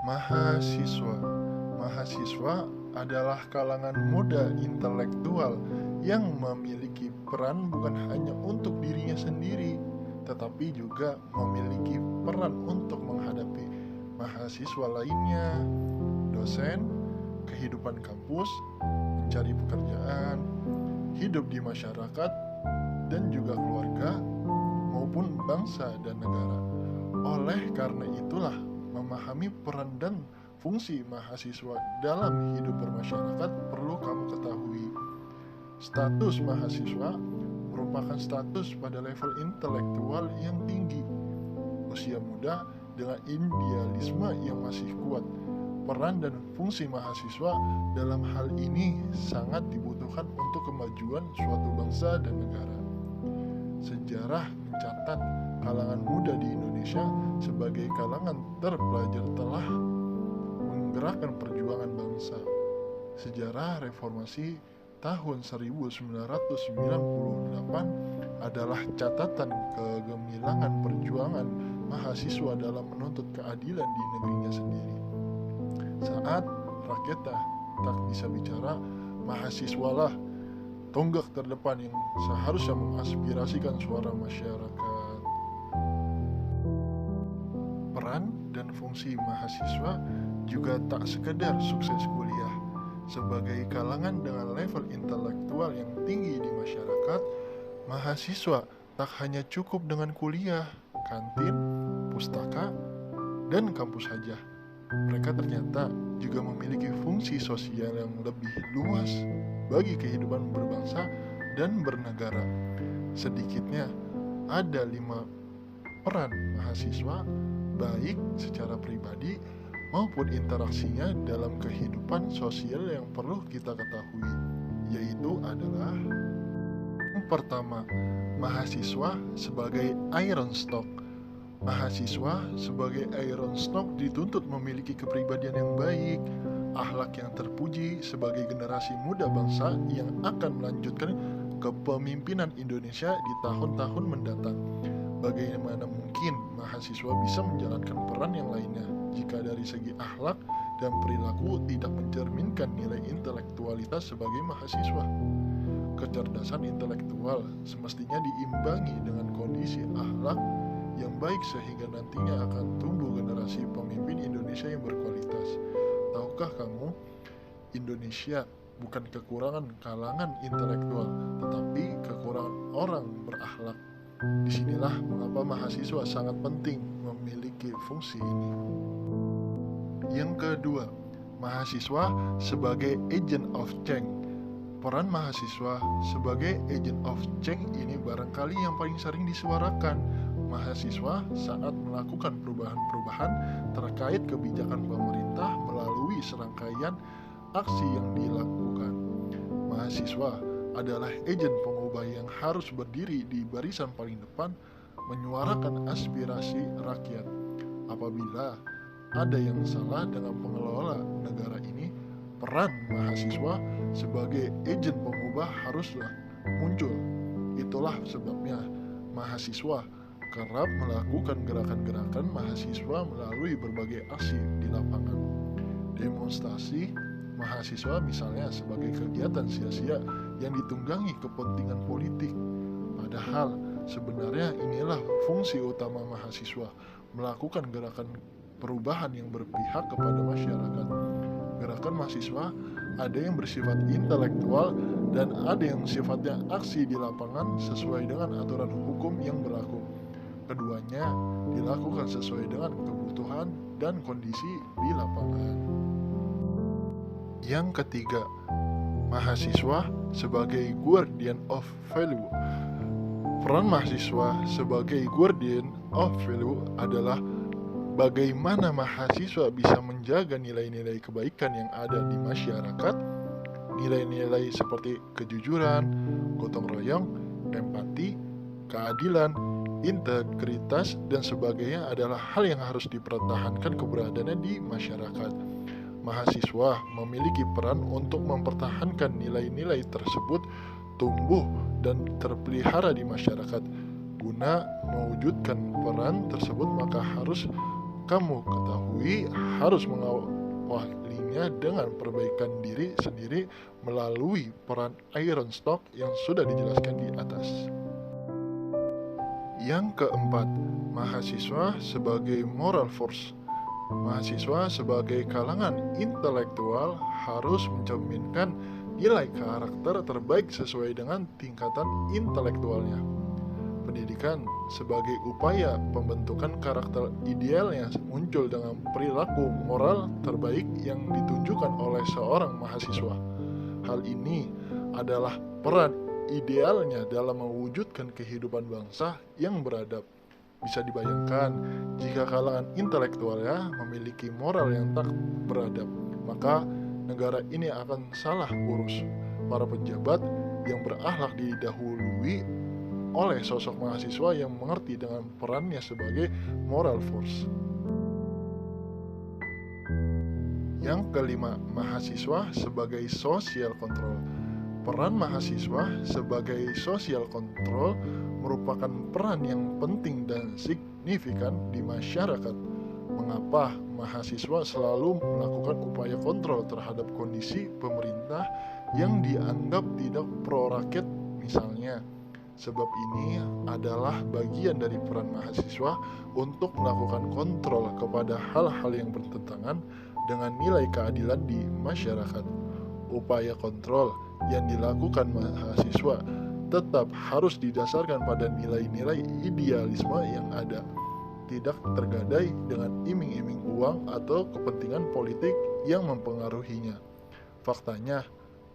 Mahasiswa. Mahasiswa adalah kalangan muda intelektual yang memiliki peran bukan hanya untuk dirinya sendiri, tetapi juga memiliki peran untuk menghadapi mahasiswa lainnya, dosen, kehidupan kampus, mencari pekerjaan, hidup di masyarakat, dan juga keluarga maupun bangsa dan negara. Oleh karena itulah, memahami peran dan fungsi mahasiswa dalam hidup bermasyarakat perlu kamu ketahui. Status mahasiswa merupakan status pada level intelektual yang tinggi. Usia muda dengan idealisme yang masih kuat. Peran dan fungsi mahasiswa dalam hal ini sangat dibutuhkan untuk kemajuan suatu bangsa dan negara. Sejarah mencatat kalangan muda di Indonesia sebagai kalangan terpelajar telah menggerakkan perjuangan bangsa. Sejarah reformasi tahun 1998 adalah catatan kegemilangan perjuangan mahasiswa dalam menuntut keadilan di negerinya sendiri. Saat rakyat tak bisa bicara, mahasiswalah tonggak terdepan yang seharusnya mengaspirasikan suara masyarakat. Peran dan fungsi mahasiswa juga tak sekedar sukses kuliah. Sebagai kalangan dengan level intelektual yang tinggi di masyarakat, mahasiswa tak hanya cukup dengan kuliah, kantin, pustaka, dan kampus saja. Mereka ternyata juga memiliki fungsi sosial yang lebih luas bagi kehidupan berbangsa dan bernegara. Sedikitnya ada 5 peran mahasiswa, baik secara pribadi maupun interaksinya dalam kehidupan sosial yang perlu kita ketahui, yaitu adalah yang pertama, mahasiswa sebagai iron stock. Mahasiswa sebagai iron stock dituntut memiliki kepribadian yang baik, akhlak yang terpuji sebagai generasi muda bangsa yang akan melanjutkan kepemimpinan Indonesia di tahun-tahun mendatang. Bagaimana mungkin mahasiswa bisa menjalankan peran yang lainnya jika dari segi akhlak dan perilaku tidak mencerminkan nilai intelektualitas sebagai mahasiswa? Kecerdasan intelektual semestinya diimbangi dengan kondisi akhlak yang baik sehingga nantinya akan tumbuh generasi pemimpin Indonesia yang berkualitas. Tahukah kamu, Indonesia bukan kekurangan kalangan intelektual, tetapi kekurangan orang berakhlak. Disinilah mengapa mahasiswa sangat penting memiliki fungsi ini. Yang kedua, mahasiswa sebagai agent of change. Peran mahasiswa sebagai agent of change ini barangkali yang paling sering disuarakan mahasiswa saat melakukan perubahan-perubahan terkait kebijakan pemerintah melalui serangkaian aksi yang dilakukan. Mahasiswa adalah agen pengubah yang harus berdiri di barisan paling depan menyuarakan aspirasi rakyat. Apabila ada yang salah dengan pengelola negara ini, peran mahasiswa sebagai agen pengubah haruslah muncul. Itulah sebabnya mahasiswa kerap melakukan gerakan-gerakan mahasiswa melalui berbagai aksi di lapangan. Demonstrasi mahasiswa misalnya sebagai kegiatan sia-sia yang ditunggangi kepentingan politik. Padahal sebenarnya inilah fungsi utama mahasiswa, melakukan gerakan perubahan yang berpihak kepada masyarakat. Gerakan mahasiswa ada yang bersifat intelektual dan ada yang sifatnya aksi di lapangan sesuai dengan aturan hukum yang berlaku. Keduanya dilakukan sesuai dengan kebutuhan dan kondisi di lapangan. Yang ketiga, mahasiswa sebagai guardian of value. Peran mahasiswa sebagai guardian of value adalah bagaimana mahasiswa bisa menjaga nilai-nilai kebaikan yang ada di masyarakat. Nilai-nilai seperti kejujuran, gotong royong, empati, keadilan, integritas, dan sebagainya adalah hal yang harus dipertahankan keberadaannya di masyarakat. Mahasiswa memiliki peran untuk mempertahankan nilai-nilai tersebut tumbuh dan terpelihara di masyarakat. Guna mewujudkan peran tersebut, maka harus kamu ketahui harus mengawalinya dengan perbaikan diri sendiri melalui peran Iron Stock yang sudah dijelaskan di atas. Yang keempat, mahasiswa sebagai moral force. Mahasiswa sebagai kalangan intelektual harus mencerminkan nilai karakter terbaik sesuai dengan tingkatan intelektualnya. Pendidikan sebagai upaya pembentukan karakter idealnya muncul dengan perilaku moral terbaik yang ditunjukkan oleh seorang mahasiswa. Hal ini adalah peran idealnya dalam mewujudkan kehidupan bangsa yang beradab. Bisa dibayangkan, jika kalangan intelektualnya memiliki moral yang tak beradab, maka negara ini akan salah urus. Para pejabat yang berakhlak didahului oleh sosok mahasiswa yang mengerti dengan perannya sebagai moral force. Yang kelima, mahasiswa sebagai social control. Peran mahasiswa sebagai social control merupakan peran yang penting dan signifikan di masyarakat. Mengapa mahasiswa selalu melakukan upaya kontrol terhadap kondisi pemerintah yang dianggap tidak pro rakyat misalnya? Sebab ini adalah bagian dari peran mahasiswa untuk melakukan kontrol kepada hal-hal yang bertentangan dengan nilai keadilan di masyarakat. Upaya kontrol yang dilakukan mahasiswa tetap harus didasarkan pada nilai-nilai idealisme yang ada, tidak tergadai dengan iming-iming uang atau kepentingan politik yang mempengaruhinya. Faktanya,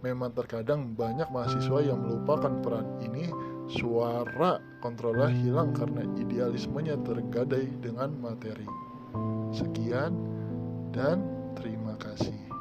memang terkadang banyak mahasiswa yang melupakan peran ini. Suara kontrolnya hilang karena idealismenya tergadai dengan materi. Sekian dan terima kasih.